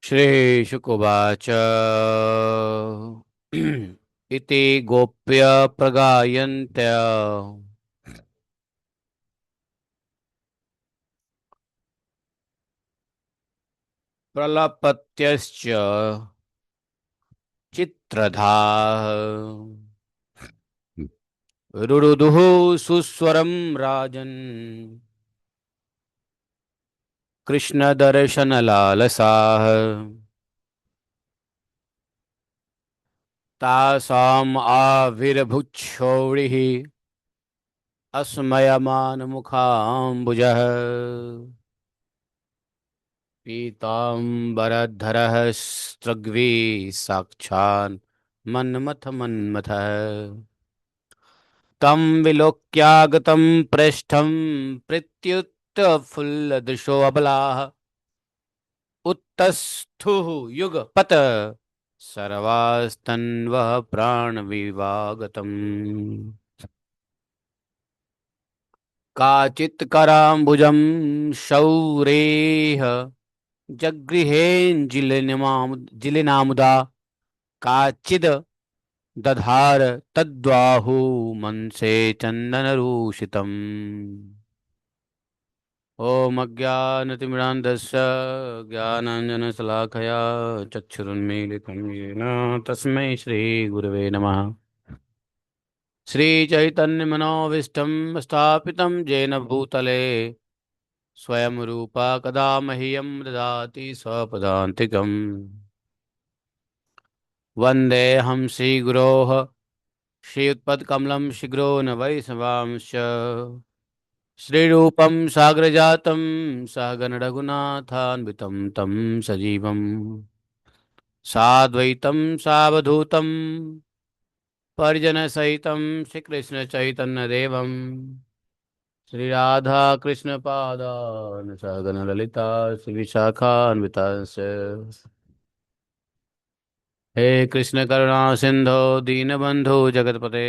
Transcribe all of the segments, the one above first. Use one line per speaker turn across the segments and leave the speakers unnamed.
श्रीशुकुवाच इति गोप्य प्रगायन्त्य प्रलपत्यश्च चित्रधाः रुरुदुः सुस्वरं राजन् कृष्णदर्शनलालसाः तासाम् आविर्भुक्षोभिः अस्मयमानमुखाम्बुजः पीताम्बरधरः स्रग्वी साक्षान् मन्मथ मन्मथः तं विलोक्यागतं प्रेष्ठं प्रीत्युत्फुल्लदृशोऽबलाः उत्तस्थुः युगपत् सर्वास्तन्वः प्राणविवागतम् काचित् कराम्बुजं शौरेः जगृहेञ्जिलिनामुदा काचिद् दधार तद्बाहु मनसे चन्दनरूषितम् ॐ अज्ञानतिमिरान्धस्य ज्ञानाञ्जनशलाकया चक्षुरुन्मीलितं येन तस्मै श्रीगुरवे नमः। श्रीचैतन्यमनोभीष्टं स्थापितं येन भूतले स्वयं रूपा कदा मह्यं ददाति स्वपदान्तिकम् वन्देऽहं श्रीगुरोः श्रीयुत्पदकमलं शीघ्रो न वैष्णवांश्च श्रीरूपं साग्रजातं सहगण रघुनाथान्वितं तं सजीवं साद्वैतं सावधूतं परिजनसहितं श्रीकृष्णचैतन्यदेवं श्रीराधा कृष्णपादान् सहगण ललिता श्रीविशाखान्वितांश्च हे कृष्ण करुणा सिंधो दीनबंधु जगतपते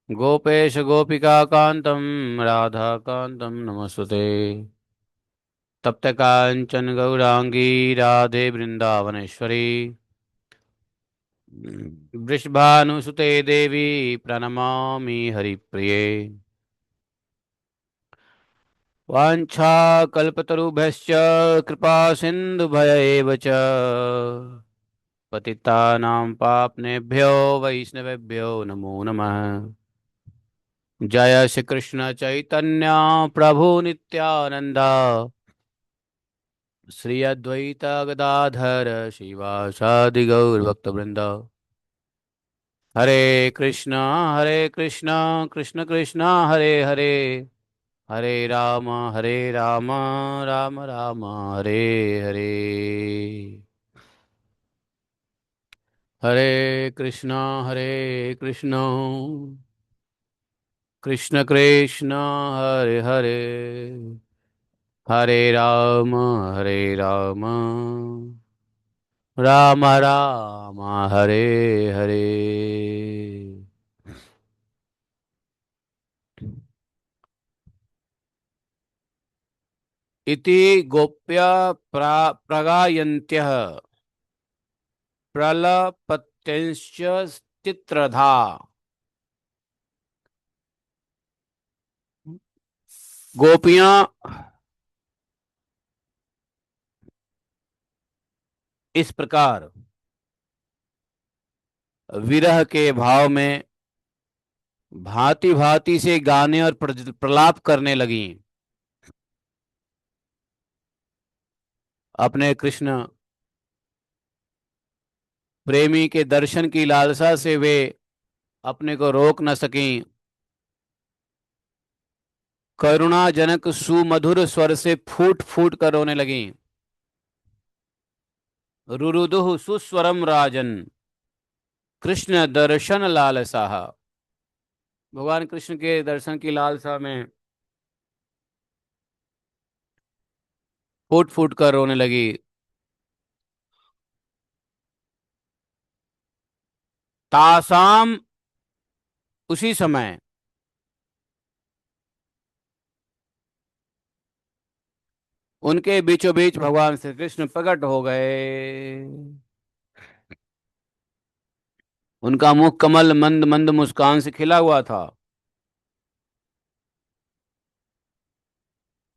गोपेश गोपिका कांतम राधा कांतम नमस्ते तप्त कांचन गौरांगी राधे वृंदावनेश्वरी वृषभानुसुते देवी प्रणमामि हरिप्रिये वाञ्छाकल्पतरुभ्यश्च कृपा सिन्धुभय च पतितानां पाप्नेभ्यो वैष्णवेभ्यो नमो नमः। जय श्री कृष्ण चैतन्य प्रभु नित्यानंद श्री अद्वैत गदाधर शिवासादि गौर भक्तवृंद हरे कृष्णा कृष्ण कृष्ण हरे हरे हरे राम राम राम हरे हरे हरे कृष्णा कृष्ण कृष्ण हरे हरे हरे राम राम राम हरे हरे। इति गोप्य प्रगायन्त्यः प्रलपत्यंश्च चित्रधा। गोपियां इस प्रकार विरह के भाव में भांति भांति से गाने और प्रलाप करने लगी। अपने कृष्ण प्रेमी के दर्शन की लालसा से वे अपने को रोक न सकीं। करुणाजनक सुमधुर स्वर से फूट फूट कर रोने लगी। रुरुदुः सुस्वरम राजन कृष्ण दर्शन लालसा। भगवान कृष्ण के दर्शन की लालसा में फूट फूट कर रोने लगी। तासाम उसी समय उनके बीचों बीच भगवान श्री कृष्ण प्रकट हो गए। उनका मुख कमल मंद मंद मुस्कान से खिला हुआ था।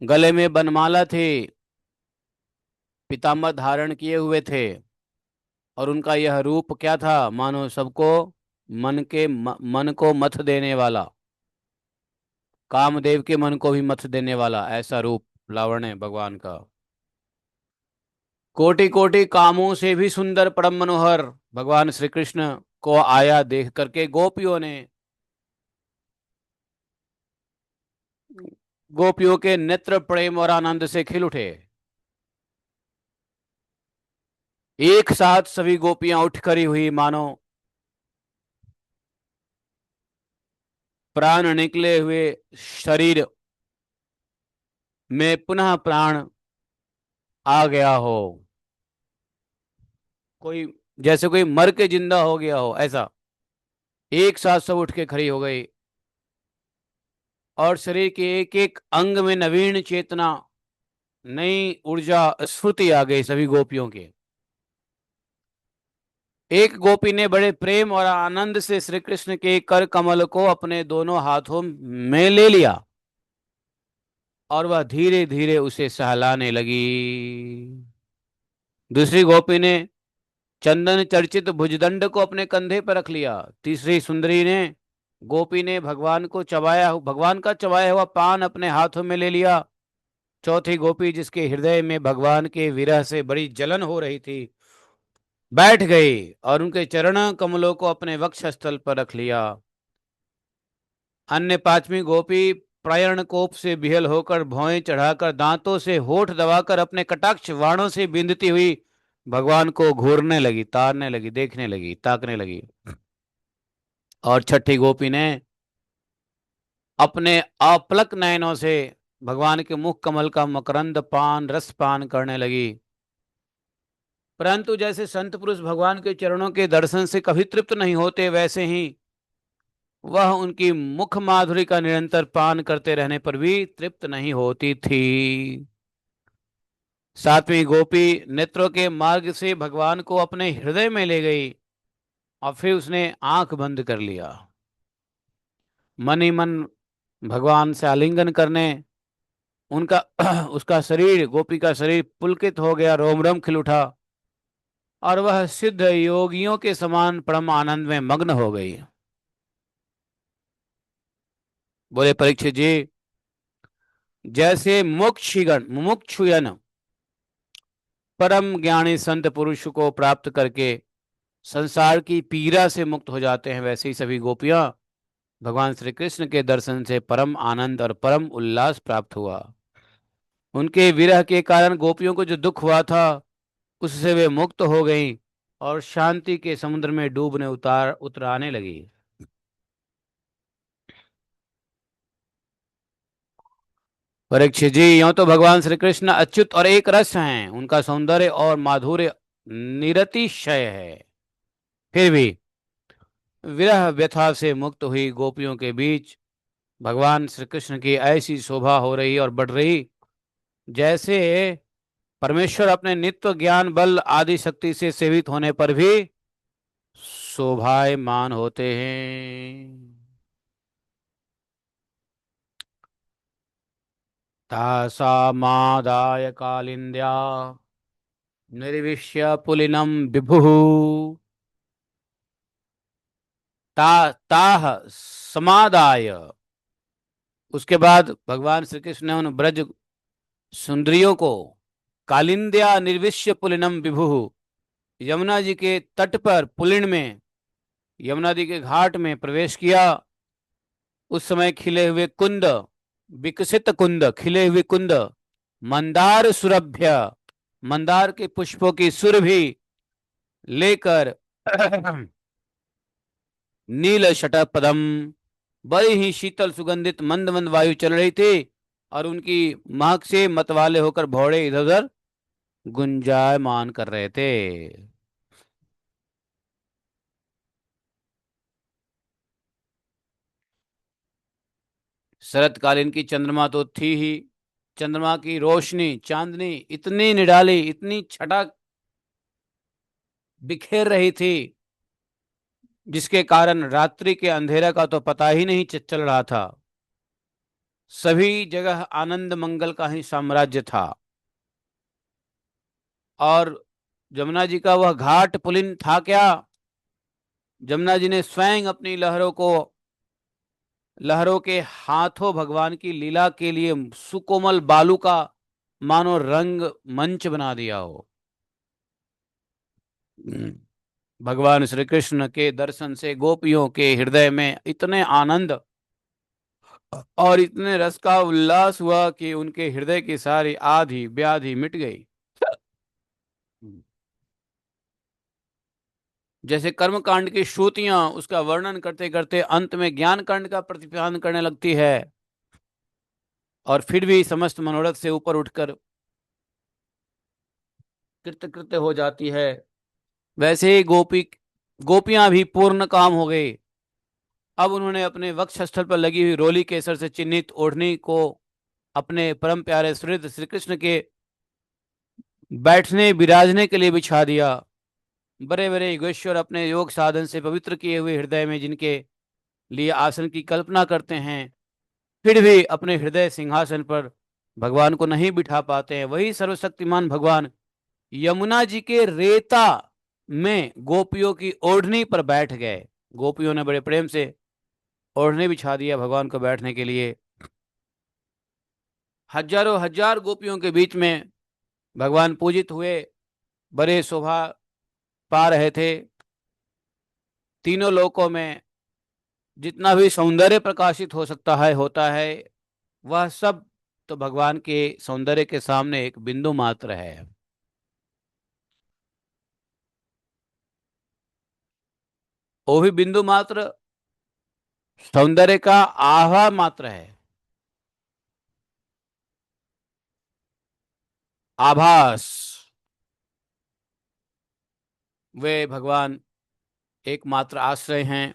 गले में बनमाला थी, पीताम्बर धारण किए हुए थे। और उनका यह रूप क्या था, मानो सबको मन को मथ देने वाला, कामदेव के मन को भी मथ देने वाला ऐसा रूप लावण्य भगवान का। कोटि कोटि कामों से भी सुंदर परम मनोहर भगवान श्री कृष्ण को आया देख करके गोपियों के नेत्र प्रेम और आनंद से खिल उठे। एक साथ सभी गोपियां उठ खड़ी हुई, मानो प्राण निकले हुए शरीर में पुनः प्राण आ गया हो। कोई, जैसे कोई मर के जिंदा हो गया हो ऐसा। एक साथ सब उठ के खड़ी हो गई और शरीर के एक एक अंग में नवीन चेतना, नई ऊर्जा, स्फूर्ति आ गई सभी गोपियों के। एक गोपी ने बड़े प्रेम और आनंद से श्री कृष्ण के कर कमल को अपने दोनों हाथों में ले लिया और वह धीरे धीरे उसे सहलाने लगी। दूसरी गोपी ने चंदन चर्चित भुजदंड को अपने कंधे पर रख लिया। तीसरी सुंदरी ने गोपी ने भगवान का चबाया हुआ पान अपने हाथों में ले लिया। चौथी गोपी, जिसके हृदय में भगवान के विरह से बड़ी जलन हो रही थी, बैठ गई और उनके चरण कमलों को अपने वक्ष स्थल पर रख लिया। अन्य पांचवी गोपी प्रयण कोप से बिहल होकर भौएं चढ़ाकर दांतों से होठ दबाकर अपने कटाक्ष वाणों से बिंदती हुई भगवान को घूरने लगी, तारने लगी, देखने लगी, ताकने लगी। और छठी गोपी ने अपने अपलक नयनों से भगवान के मुख कमल का मकरंद पान रस पान करने लगी। परंतु जैसे संत पुरुष भगवान के चरणों के दर्शन से कभी तृप्त नहीं होते, वैसे ही वह उनकी मुख माधुरी का निरंतर पान करते रहने पर भी तृप्त नहीं होती थी। सातवीं गोपी नेत्रों के मार्ग से भगवान को अपने हृदय में ले गई और फिर उसने आंख बंद कर लिया। मन ही मन भगवान से आलिंगन करने उनका उसका शरीर, गोपी का शरीर पुलकित हो गया, रोम रोम खिल उठा और वह सिद्ध योगियों के समान परम आनंद में मग्न हो गई। बोले परीक्षित जी, जैसे मुमुक्षुगण परम ज्ञानी संत पुरुष को प्राप्त करके संसार की पीड़ा से मुक्त हो जाते हैं, वैसे ही सभी गोपियां भगवान श्री कृष्ण के दर्शन से परम आनंद और परम उल्लास प्राप्त हुआ। उनके विरह के कारण गोपियों को जो दुख हुआ था, उससे वे मुक्त हो गईं और शांति के समुद्र में डूबने उतराने लगी। परीक्षित जी, यूं तो भगवान श्री कृष्ण अच्युत और एक रस हैं, उनका सौंदर्य और माधुर्य निरतिशय है। फिर भी विरह व्यथा से मुक्त हुई गोपियों के बीच भगवान श्री कृष्ण की ऐसी शोभा हो रही और बढ़ रही, जैसे परमेश्वर अपने नित्य ज्ञान बल आदि शक्ति से सेवित होने पर भी शोभायमान होते हैं। तासामादाय कालिंद्या निर्विश्य पुलिनम विभु। ताह समादाय, उसके बाद भगवान श्री कृष्ण ने उन ब्रज सुंदरियों को कालिंद्या निर्विश्य पुलिनम विभु, यमुना जी के तट पर पुलिन में, यमुना जी के घाट में प्रवेश किया। उस समय खिले हुए कुंद, विकसित कुंद, खिले हुए कुंद, मंदार सुरभ्य, मंदार के पुष्पों की सुरभि लेकर नील शटपदम, बड़ी ही शीतल सुगंधित मंद मंद वायु चल रही थी और उनकी महक से मतवाले होकर भौड़े इधर उधर गुंजायमान कर रहे थे। शरतकालीन की चंद्रमा तो थी ही, चंद्रमा की रोशनी, चांदनी इतनी निराली, इतनी छटा बिखेर रही थी, जिसके कारण रात्रि के अंधेरे का तो पता ही नहीं चल रहा था। सभी जगह आनंद मंगल का ही साम्राज्य था। और जमुना जी का वह घाट पुलिन था क्या? जमुना जी ने स्वयं अपनी लहरों के हाथों भगवान की लीला के लिए सुकोमल बालू का मानो रंग मंच बना दिया हो। हम्म। भगवान श्री कृष्ण के दर्शन से गोपियों के हृदय में इतने आनंद और इतने रस का उल्लास हुआ कि उनके हृदय की सारी आधी व्याधि मिट गई। जैसे कर्म कांड की श्रुतियां उसका वर्णन करते करते अंत में ज्ञान कांड का प्रतिपादन करने लगती है, और फिर भी समस्त मनोरथ से ऊपर उठकर कृत्य कृत्य हो जाती है। वैसे ही गोपियां भी पूर्ण काम हो गई। अब उन्होंने अपने वक्षस्थल पर लगी हुई रोली केसर से चिन्हित ओढ़नी को अपने परम प्यारे सुहृद श्री कृष्ण के बैठने विराजने के लिए बिछा दिया। बड़े बड़े योगेश्वर अपने योग साधन से पवित्र किए हुए हृदय में जिनके लिए आसन की कल्पना करते हैं, फिर भी अपने हृदय सिंहासन पर भगवान को नहीं बिठा पाते हैं, वही सर्वशक्तिमान भगवान यमुना जी के रेता में गोपियों की ओढ़नी पर बैठ गए। गोपियों ने बड़े प्रेम से ओढ़ने बिछा दिया भगवान को बैठने के लिए। हजारों हजार गोपियों के बीच में भगवान पूजित हुए, बड़े शोभा पा रहे थे। तीनों लोकों में जितना भी सौंदर्य प्रकाशित हो सकता है होता है, वह सब तो भगवान के सौंदर्य के सामने एक बिंदु मात्र है। वो भी बिंदु मात्र सौंदर्य का आभा मात्र है, आभास। वे भगवान एकमात्र आश्रय हैं।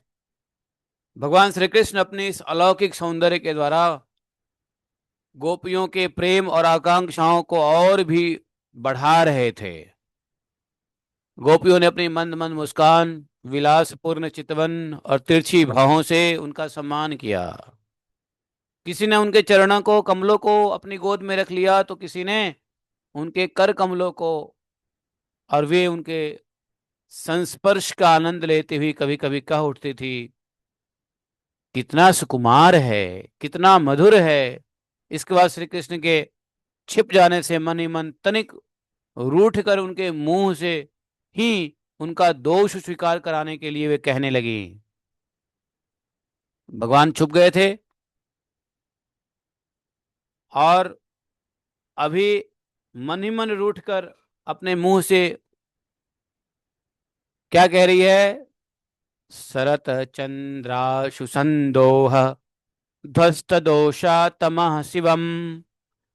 भगवान श्री कृष्ण अपनी इस अलौकिक सौंदर्य के द्वारा गोपियों के प्रेम और आकांक्षाओं को और भी बढ़ा रहे थे। गोपियों ने अपनी मंद मंद मुस्कान, विलासपूर्ण चितवन और तिरछी भावों से उनका सम्मान किया। किसी ने उनके चरणों को, कमलों को अपनी गोद में रख लिया, तो किसी ने उनके कर कमलों को, और वे उनके संस्पर्श का आनंद लेते हुए कभी कभी कह उठती थी, कितना सुकुमार है, कितना मधुर है। इसके बाद श्री कृष्ण के छिप जाने से मन ही मन तनिक रूठ कर उनके मुंह से ही उनका दोष स्वीकार कराने के लिए वे कहने लगी। भगवान छुप गए थे, और अभी मन ही मन रूठ कर अपने मुंह से क्या कह रही है? शरत चंद्राशु संदोह ध्वस्त दोषा तमः शिवम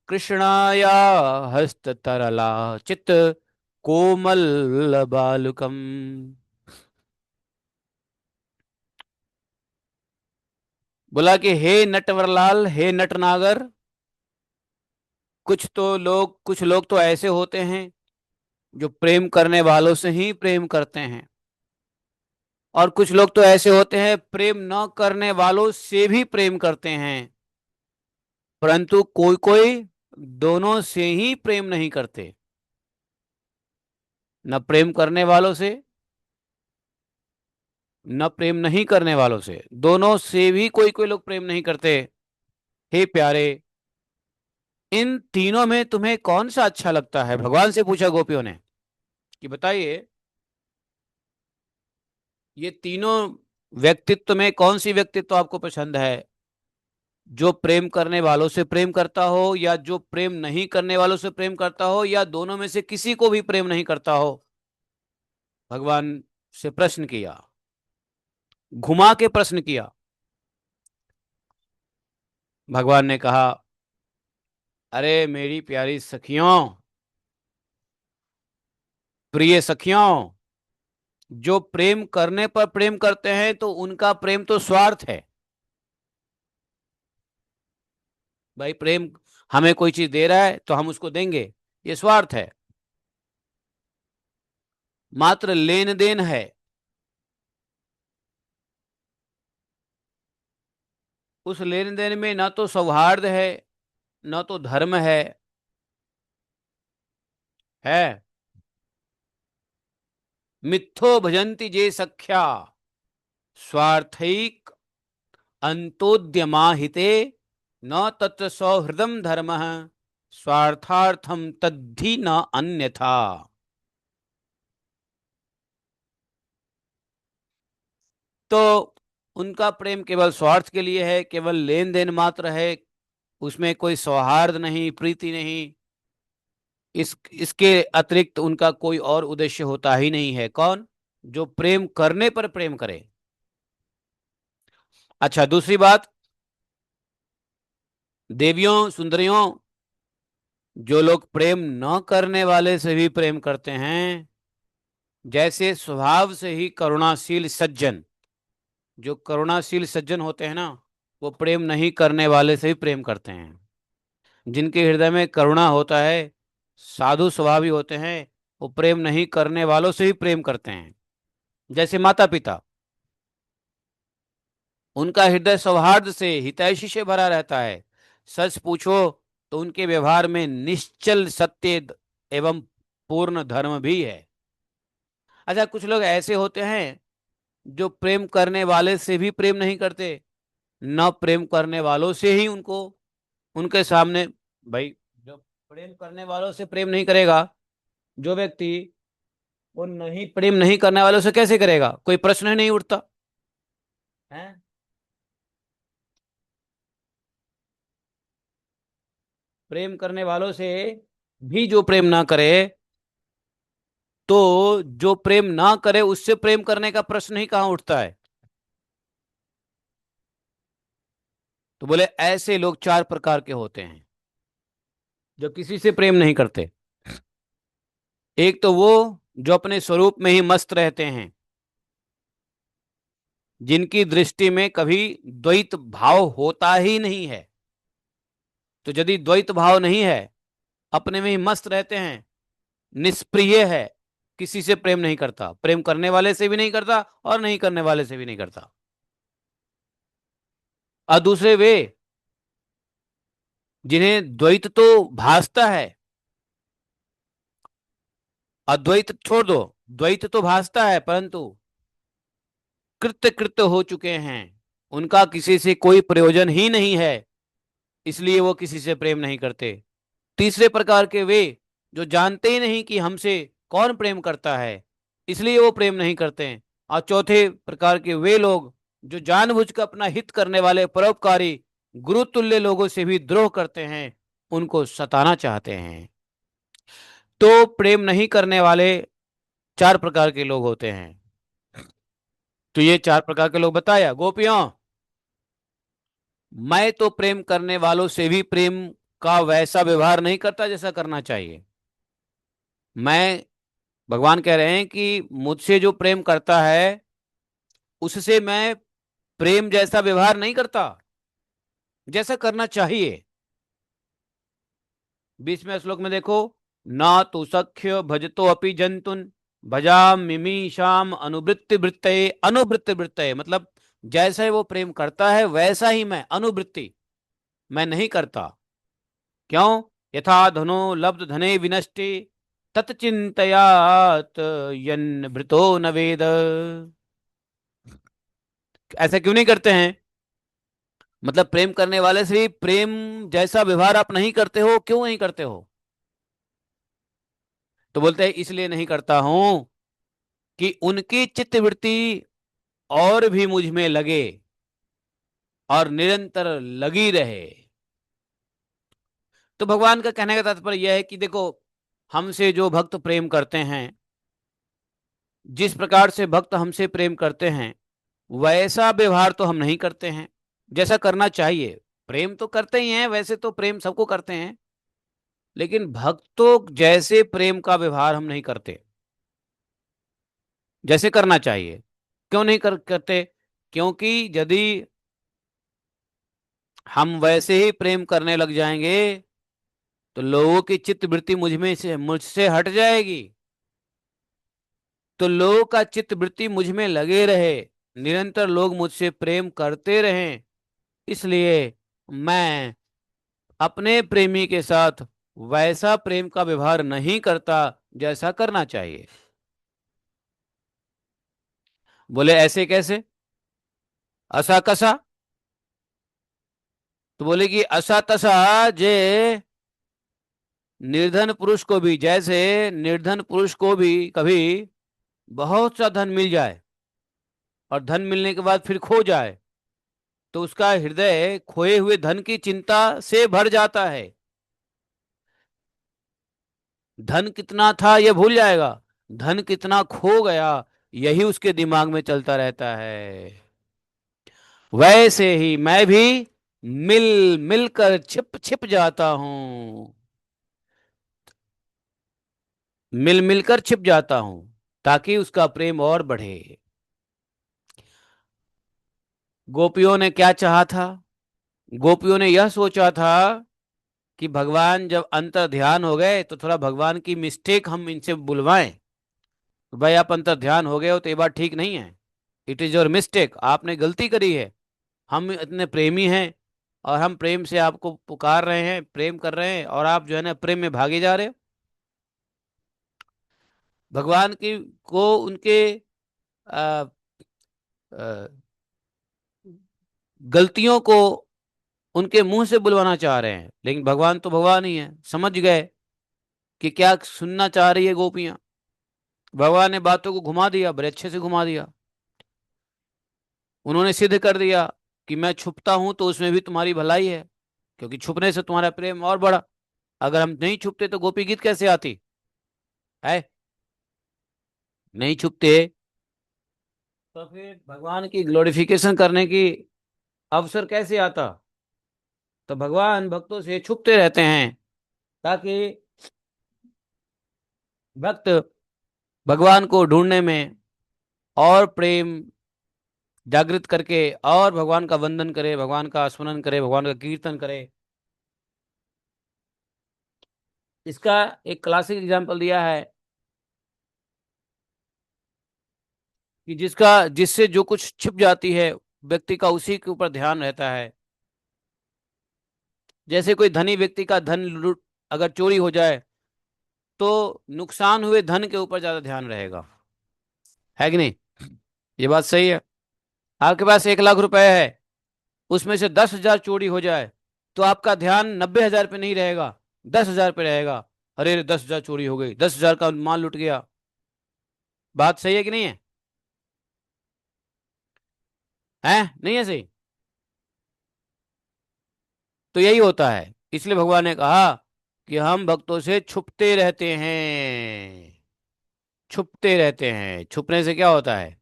कृष्णाया हस्त तरला चित कोमल बालुकम। बोला कि हे नटवरलाल, हे नटनागर, कुछ लोग तो ऐसे होते हैं जो प्रेम करने वालों से ही प्रेम करते हैं, और कुछ लोग तो ऐसे होते हैं प्रेम न करने वालों से भी प्रेम करते हैं। परंतु कोई कोई दोनों से ही प्रेम नहीं करते, न प्रेम करने वालों से न प्रेम नहीं करने वालों से, दोनों से भी कोई कोई लोग प्रेम नहीं करते। हे प्यारे, इन तीनों में तुम्हें कौन सा अच्छा लगता है? भगवान से पूछा गोपियों ने कि बताइए, ये तीनों व्यक्तित्व में कौन सी व्यक्तित्व आपको पसंद है? जो प्रेम करने वालों से प्रेम करता हो, या जो प्रेम नहीं करने वालों से प्रेम करता हो, या दोनों में से किसी को भी प्रेम नहीं करता हो? भगवान से प्रश्न किया, घुमा के प्रश्न किया। भगवान ने कहा, अरे मेरी प्यारी सखियों, प्रिय सखियों, जो प्रेम करने पर प्रेम करते हैं तो उनका प्रेम तो स्वार्थ है। भाई प्रेम हमें कोई चीज दे रहा है तो हम उसको देंगे, ये स्वार्थ है। मात्र लेन देन है, उस लेन देन में ना तो सौहार्द है, ना तो धर्म है। मिथ्यो भजन्ति जे सख्या स्वार्थैक अंतोद्यमाहिते न तत्र सौहृदम धर्म स्वार्थार्थम तद्धि न अन्यथा। तो उनका प्रेम केवल स्वार्थ के लिए है, केवल लेन देन मात्र है, उसमें कोई सौहार्द नहीं, प्रीति नहीं। इसके अतिरिक्त उनका कोई और उद्देश्य होता ही नहीं है। कौन? जो प्रेम करने पर प्रेम करे। अच्छा, दूसरी बात, देवियों सुंदरियों, जो लोग प्रेम न करने वाले से भी प्रेम करते हैं, जैसे स्वभाव से ही करुणाशील सज्जन, जो करुणाशील सज्जन होते हैं ना, वो प्रेम नहीं करने वाले से भी प्रेम करते हैं। जिनके हृदय में करुणा होता है, साधु स्वभावी होते हैं, वो प्रेम नहीं करने वालों से भी प्रेम करते हैं। जैसे माता पिता, उनका हृदय सौहार्द से, हितैषी से भरा रहता है। सच पूछो तो उनके व्यवहार में निश्चल सत्य एवं पूर्ण धर्म भी है। अच्छा, कुछ लोग ऐसे होते हैं जो प्रेम करने वाले से भी प्रेम नहीं करते, न प्रेम करने वालों से ही उनको, उनके सामने, भाई, जो प्रेम करने वालों से प्रेम नहीं करेगा जो व्यक्ति, वो नहीं प्रेम नहीं करने वालों से कैसे करेगा? कोई प्रश्न ही नहीं उठता है। प्रेम करने वालों से भी जो प्रेम ना करे, तो जो प्रेम ना करे उससे प्रेम करने का प्रश्न ही कहां उठता है? तो बोले ऐसे लोग चार प्रकार के होते हैं जो किसी से प्रेम नहीं करते। एक तो वो जो अपने स्वरूप में ही मस्त रहते हैं, जिनकी दृष्टि में कभी द्वैत भाव होता ही नहीं है। तो यदि द्वैत भाव नहीं है, अपने में ही मस्त रहते हैं, निष्प्रिय है, किसी से प्रेम नहीं करता, प्रेम करने वाले से भी नहीं करता और नहीं करने वाले से भी नहीं करता। और दूसरे वे जिन्हें द्वैत तो भासता है, अद्वैत छोड़ दो, द्वैत तो भासता है, परंतु कृत्य कृत्य हो चुके हैं, उनका किसी से कोई प्रयोजन ही नहीं है, इसलिए वो किसी से प्रेम नहीं करते। तीसरे प्रकार के वे जो जानते ही नहीं कि हमसे कौन प्रेम करता है, इसलिए वो प्रेम नहीं करते हैं। और चौथे प्रकार के वे लोग जो जानबूझकर अपना हित करने वाले परोपकारी गुरुतुल्य लोगों से भी द्रोह करते हैं, उनको सताना चाहते हैं। तो प्रेम नहीं करने वाले चार प्रकार के लोग होते हैं। तो ये चार प्रकार के लोग बताया। गोपियों, मैं तो प्रेम करने वालों से भी प्रेम का वैसा व्यवहार नहीं करता जैसा करना चाहिए। मैं, भगवान कह रहे हैं कि मुझसे जो प्रेम करता है उससे मैं प्रेम जैसा व्यवहार नहीं करता जैसा करना चाहिए। 20वें श्लोक में देखो, ना तो सख्य भजतो अपि जंतुन भजाम मिमीशाम अनुवृत्ति वृत्तये। अनुवृत्ति वृत्तये मतलब जैसे वो प्रेम करता है वैसा ही मैं, अनुवृत्ति मैं नहीं करता। क्यों? यथा धनो लब्ध धने विनष्टि तत्चिंतयात यन भृतो न वेद। ऐसा क्यों नहीं करते हैं? मतलब प्रेम करने वाले से भी प्रेम जैसा व्यवहार आप नहीं करते हो, क्यों नहीं करते हो? तो बोलते हैं इसलिए नहीं करता हूं कि उनकी चित्तवृत्ति और भी मुझ में लगे और निरंतर लगी रहे। तो भगवान का कहने का तात्पर्य यह है कि देखो, हमसे जो भक्त प्रेम करते हैं, जिस प्रकार से भक्त हमसे प्रेम करते हैं, वैसा व्यवहार तो हम नहीं करते हैं जैसा करना चाहिए। प्रेम तो करते ही हैं, वैसे तो प्रेम सबको करते हैं, लेकिन भक्तों जैसे प्रेम का व्यवहार हम नहीं करते जैसे करना चाहिए। क्यों नहीं करते? क्योंकि यदि हम वैसे ही प्रेम करने लग जाएंगे तो लोगों की चित्त वृत्ति मुझसे हट जाएगी। तो लोगों का चित्त वृत्ति मुझ में लगे रहे, निरंतर लोग मुझसे प्रेम करते रहें, इसलिए मैं अपने प्रेमी के साथ वैसा प्रेम का व्यवहार नहीं करता जैसा करना चाहिए। बोले ऐसे कैसे, असा कसा? तो बोले कि असा तसा जे, निर्धन पुरुष को भी, जैसे निर्धन पुरुष को भी कभी बहुत सा धन मिल जाए और धन मिलने के बाद फिर खो जाए, तो उसका हृदय खोए हुए धन की चिंता से भर जाता है। धन कितना था यह भूल जाएगा, धन कितना खो गया यही उसके दिमाग में चलता रहता है। वैसे ही मैं भी मिल मिलकर छिप छिप जाता हूं, मिल मिलकर छिप जाता हूं, ताकि उसका प्रेम और बढ़े। गोपियों ने क्या चाहा था? गोपियों ने यह सोचा था कि भगवान जब अंतर ध्यान हो गए तो थोड़ा भगवान की मिस्टेक हम इनसे बुलवाएं। तो भाई आप अंतर ध्यान हो गए हो तो ये बात ठीक नहीं है, इट इज योर मिस्टेक, आपने गलती करी है। हम इतने प्रेमी हैं और हम प्रेम से आपको पुकार रहे हैं, प्रेम कर रहे हैं, और आप जो है ना प्रेम में भागे जा रहे हो। भगवान की को उनके आ, आ, गलतियों को उनके मुंह से बुलवाना चाह रहे हैं, लेकिन भगवान तो भगवान ही है, समझ गए कि क्या सुनना चाह रही है गोपियां। भगवान ने बातों को घुमा दिया, बड़े अच्छे से घुमा दिया। उन्होंने सिद्ध कर दिया कि मैं छुपता हूं तो उसमें भी तुम्हारी भलाई है, क्योंकि छुपने से तुम्हारा प्रेम और बढ़ा। अगर हम नहीं छुपते तो गोपी गीत कैसे आती है? नहीं छुपते तो फिर भगवान की ग्लोरिफिकेशन करने की अवसर कैसे आता? तो भगवान भक्तों से छुपते रहते हैं, ताकि भक्त भगवान को ढूंढने में और प्रेम जागृत करके और भगवान का वंदन करे, भगवान का स्मरण करे, भगवान का कीर्तन करे। इसका एक क्लासिक एग्जाम्पल दिया है कि जिससे जो कुछ छिप जाती है व्यक्ति का उसी के ऊपर ध्यान रहता है। जैसे कोई धनी व्यक्ति का धन लूट अगर चोरी हो जाए तो नुकसान हुए धन के ऊपर ज्यादा ध्यान रहेगा, है कि नहीं? ये बात सही है। आपके पास 1 लाख रुपए है, उसमें से 10,000 चोरी हो जाए तो आपका ध्यान 90,000 पे नहीं रहेगा, 10,000 पे रहेगा। अरे 10,000 चोरी हो गई, 10,000 का माल लुट गया। बात सही है कि नहीं है? है नहीं है सही? तो यही होता है, इसलिए भगवान ने कहा कि हम भक्तों से छुपते रहते हैं। छुपते रहते हैं, छुपने से क्या होता है?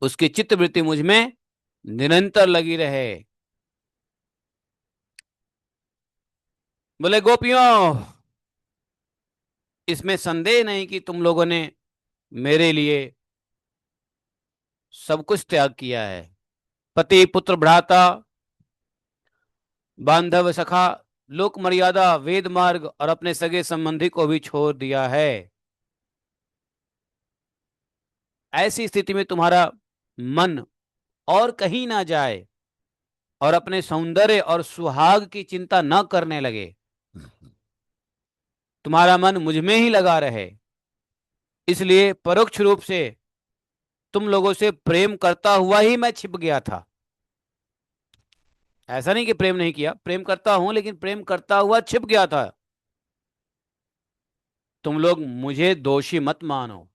उसकी चित्त वृत्ति मुझ में निरंतर लगी रहे। बोले गोपियों, इसमें संदेह नहीं कि तुम लोगों ने मेरे लिए सब कुछ त्याग किया है। पति पुत्र भ्राता बांधव सखा, लोक मर्यादा वेद मार्ग और अपने सगे संबंधी को भी छोड़ दिया है। ऐसी स्थिति में तुम्हारा मन और कहीं ना जाए और अपने सौंदर्य और सुहाग की चिंता न करने लगे, तुम्हारा मन मुझ में ही लगा रहे। इसलिए परोक्ष रूप से तुम लोगों से प्रेम करता हुआ ही मैं छिप गया था। ऐसा नहीं कि प्रेम नहीं किया, प्रेम करता हूं, लेकिन प्रेम करता हुआ छिप गया था। तुम लोग मुझे दोषी मत मानो,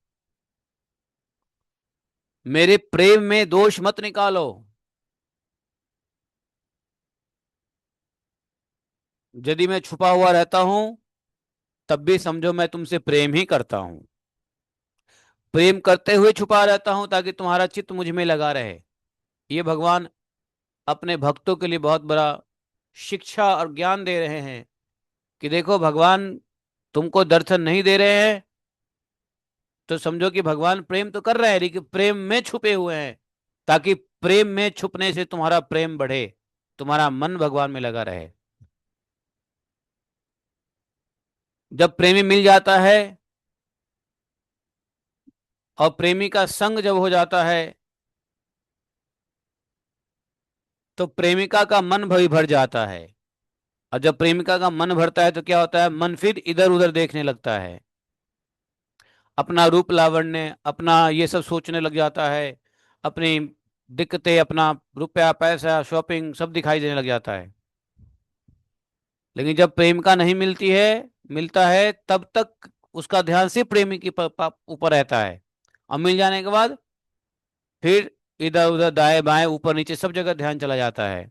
मेरे प्रेम में दोष मत निकालो। यदि मैं छुपा हुआ रहता हूं तब भी समझो मैं तुमसे प्रेम ही करता हूं। प्रेम करते हुए छुपा रहता हूं ताकि तुम्हारा चित्त मुझ में लगा रहे। ये भगवान अपने भक्तों के लिए बहुत बड़ा शिक्षा और ज्ञान दे रहे हैं कि देखो, भगवान तुमको दर्शन नहीं दे रहे हैं तो समझो कि भगवान प्रेम तो कर रहे हैं, लेकिन प्रेम में छुपे हुए हैं, ताकि प्रेम में छुपने से तुम्हारा प्रेम बढ़े, तुम्हारा मन भगवान में लगा रहे। जब प्रेमी मिल जाता है और प्रेमी का संग जब हो जाता है तो प्रेमिका का मन भी भर जाता है। और जब प्रेमिका का मन भरता है तो क्या होता है, मन फिर इधर उधर देखने लगता है, अपना रूप लावण्य अपना ये सब सोचने लग जाता है, अपनी दिक्कतें अपना रुपया पैसा शॉपिंग सब दिखाई देने लग जाता है। लेकिन जब प्रेमिका नहीं मिलती है, मिलता है, तब तक उसका ध्यान सिर्फ प्रेमी के ऊपर रहता है। और मिल जाने के बाद फिर इधर उधर दाएं बाएं ऊपर नीचे सब जगह ध्यान चला जाता है।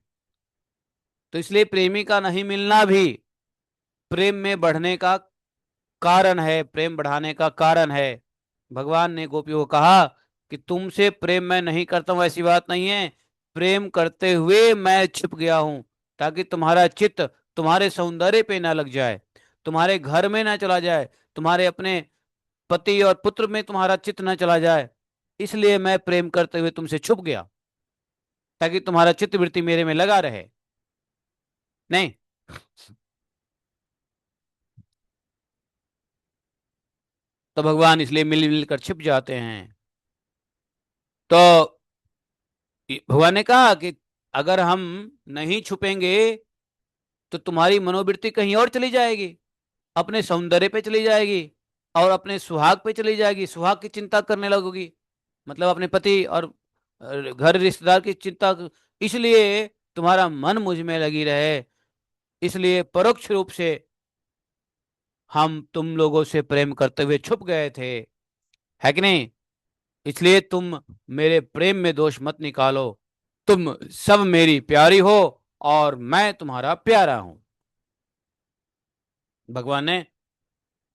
तो इसलिए प्रेमी का नहीं मिलना भी प्रेम में बढ़ने का कारण है, प्रेम बढ़ाने का कारण है। भगवान ने गोपियों को कहा कि तुमसे प्रेम मैं नहीं करता हूं ऐसी बात नहीं है, प्रेम करते हुए मैं छिप गया हूं ताकि तुम्हारा चित्त तुम्हारे सौंदर्य पे ना लग जाए, तुम्हारे घर में ना चला जाए, तुम्हारे अपने पति और पुत्र में तुम्हारा चित्त ना चला जाए। इसलिए मैं प्रेम करते हुए तुमसे छुप गया ताकि तुम्हारा चित्त वृत्ति मेरे में लगा रहे। नहीं, तो भगवान इसलिए मिल मिलकर छिप जाते हैं। तो भगवान ने कहा कि अगर हम नहीं छुपेंगे तो तुम्हारी मनोवृत्ति कहीं और चली जाएगी, अपने सौंदर्य पे चली जाएगी और अपने सुहाग पे चली जाएगी, सुहाग की चिंता करने लगोगी, मतलब अपने पति और घर रिश्तेदार की चिंता। इसलिए तुम्हारा मन मुझ में लगी रहे, इसलिए परोक्ष रूप से हम तुम लोगों से प्रेम करते हुए छुप गए थे, है कि नहीं? इसलिए तुम मेरे प्रेम में दोष मत निकालो, तुम सब मेरी प्यारी हो और मैं तुम्हारा प्यारा हूं। भगवान ने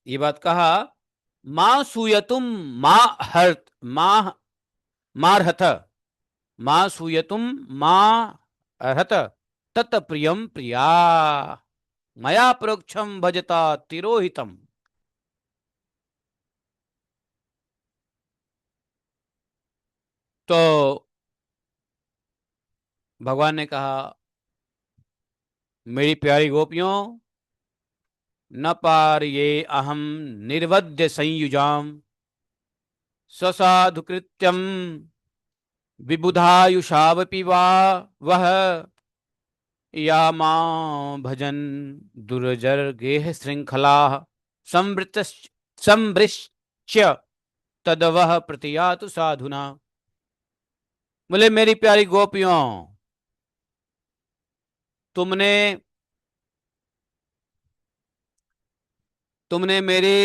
ये बात कहा, मां सूयतुम मां हर्त मां मारहत, मां सूयतुम मां अर्हत तत् प्रियम प्रिया मया प्रोक्षम भजता तिरोहितम। तो भगवान ने कहा, मेरी प्यारी गोपियों, न पार ये अहम निर्वद्य संयुजाम स्वसाधु कृत्यम विबुधायुषावपि वा वह या मां भजन दुर्जर गेह श्रृंखला संवृत संवृश्य तदवह प्रतियातु साधुना। बोले मेरी प्यारी गोपियों, तुमने तुमने मेरे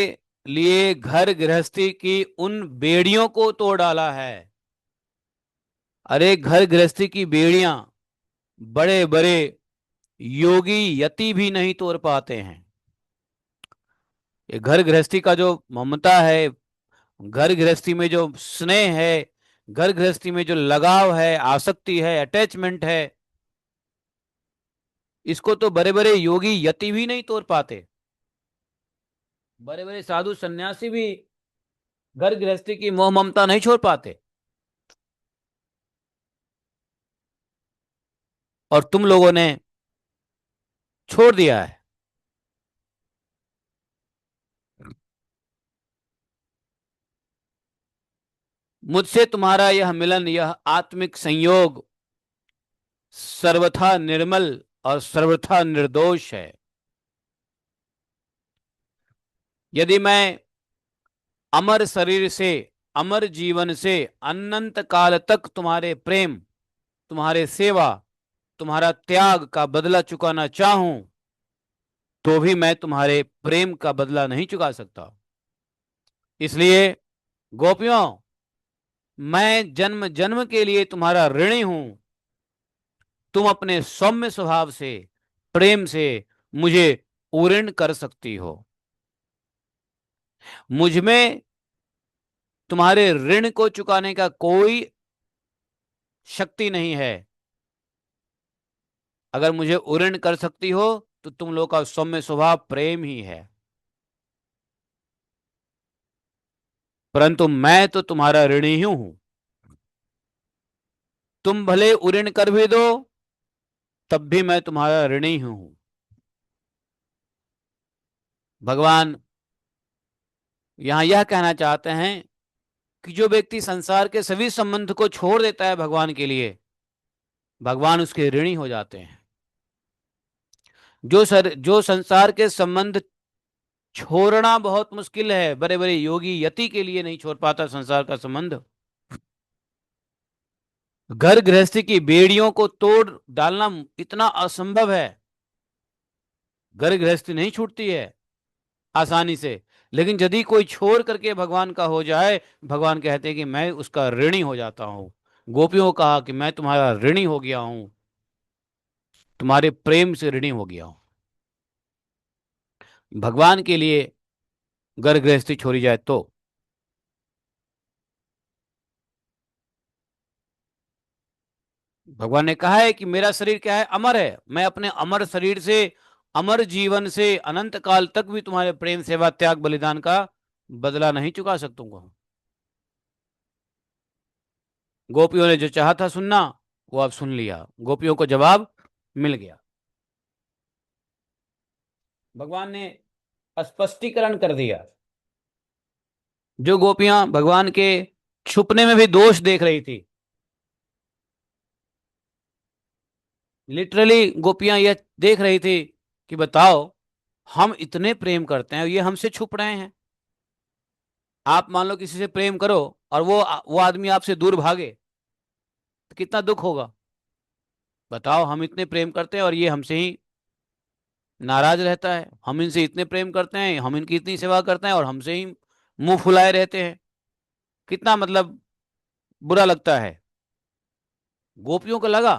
लिए घर गृहस्थी की उन बेड़ियों को तोड़ डाला है। अरे घर गृहस्थी की बेड़ियां बड़े बड़े योगी यति भी नहीं तोड़ पाते हैं। ये घर गृहस्थी का जो ममता है, घर गृहस्थी में जो स्नेह है, घर गृहस्थी में जो लगाव है, आसक्ति है, अटैचमेंट है, इसको तो बड़े बड़े योगी यति भी नहीं तोड़ पाते। बड़े बड़े साधु सन्यासी भी घर गृहस्थी की मोह ममता नहीं छोड़ पाते, और तुम लोगों ने छोड़ दिया है। मुझसे तुम्हारा यह मिलन, यह आत्मिक संयोग सर्वथा निर्मल और सर्वथा निर्दोष है। यदि मैं अमर शरीर से, अमर जीवन से अनंत काल तक तुम्हारे प्रेम, तुम्हारे सेवा, तुम्हारा त्याग का बदला चुकाना चाहूं तो भी मैं तुम्हारे प्रेम का बदला नहीं चुका सकता। इसलिए गोपियों, मैं जन्म जन्म के लिए तुम्हारा ऋणी हूं। तुम अपने सौम्य स्वभाव से, प्रेम से मुझे उऋण कर सकती हो। मुझ में तुम्हारे ऋण को चुकाने का कोई शक्ति नहीं है। अगर मुझे उऋण कर सकती हो तो तुम लोग का सौम्य स्वभाव प्रेम ही है, परंतु मैं तो तुम्हारा ऋणी ही हूं। तुम भले उऋण कर भी दो तब भी मैं तुम्हारा ऋणी हूं। भगवान यहां यह कहना चाहते हैं कि जो व्यक्ति संसार के सभी संबंध को छोड़ देता है भगवान के लिए, भगवान उसके ऋणी हो जाते हैं। जो संसार के संबंध छोड़ना बहुत मुश्किल है, बड़े बड़े योगी यति के लिए नहीं छोड़ पाता संसार का संबंध। घर गृहस्थी की बेड़ियों को तोड़ डालना इतना असंभव है। घर गृहस्थी नहीं छूटती है आसानी से, लेकिन यदि कोई छोड़ करके भगवान का हो जाए, भगवान कहते हैं कि मैं उसका ऋणी हो जाता हूं। गोपियों को कहा कि मैं तुम्हारा ऋणी हो गया हूं, तुम्हारे प्रेम से ऋणी हो गया हूं। भगवान के लिए घर गृहस्थी छोड़ी जाए तो भगवान ने कहा है कि मेरा शरीर क्या है, अमर है। मैं अपने अमर शरीर से, अमर जीवन से अनंत काल तक भी तुम्हारे प्रेम सेवा त्याग बलिदान का बदला नहीं चुका सकूंगा। गोपियों ने जो चाहा था सुनना, वो अब सुन लिया। गोपियों को जवाब मिल गया। भगवान ने स्पष्टीकरण कर दिया। जो गोपियां भगवान के छुपने में भी दोष देख रही थी, लिटरली गोपियां यह देख रही थी कि बताओ, हम इतने प्रेम करते हैं, ये हमसे छुप रहे हैं। आप मान लो किसी से प्रेम करो और वो आदमी आपसे दूर भागे, तो कितना दुख होगा। बताओ, हम इतने प्रेम करते हैं और ये हमसे ही नाराज रहता है। हम इनसे इतने प्रेम करते हैं, हम इनकी इतनी सेवा करते हैं और हमसे ही मुंह फुलाए रहते हैं। कितना मतलब बुरा लगता है। गोपियों को लगा।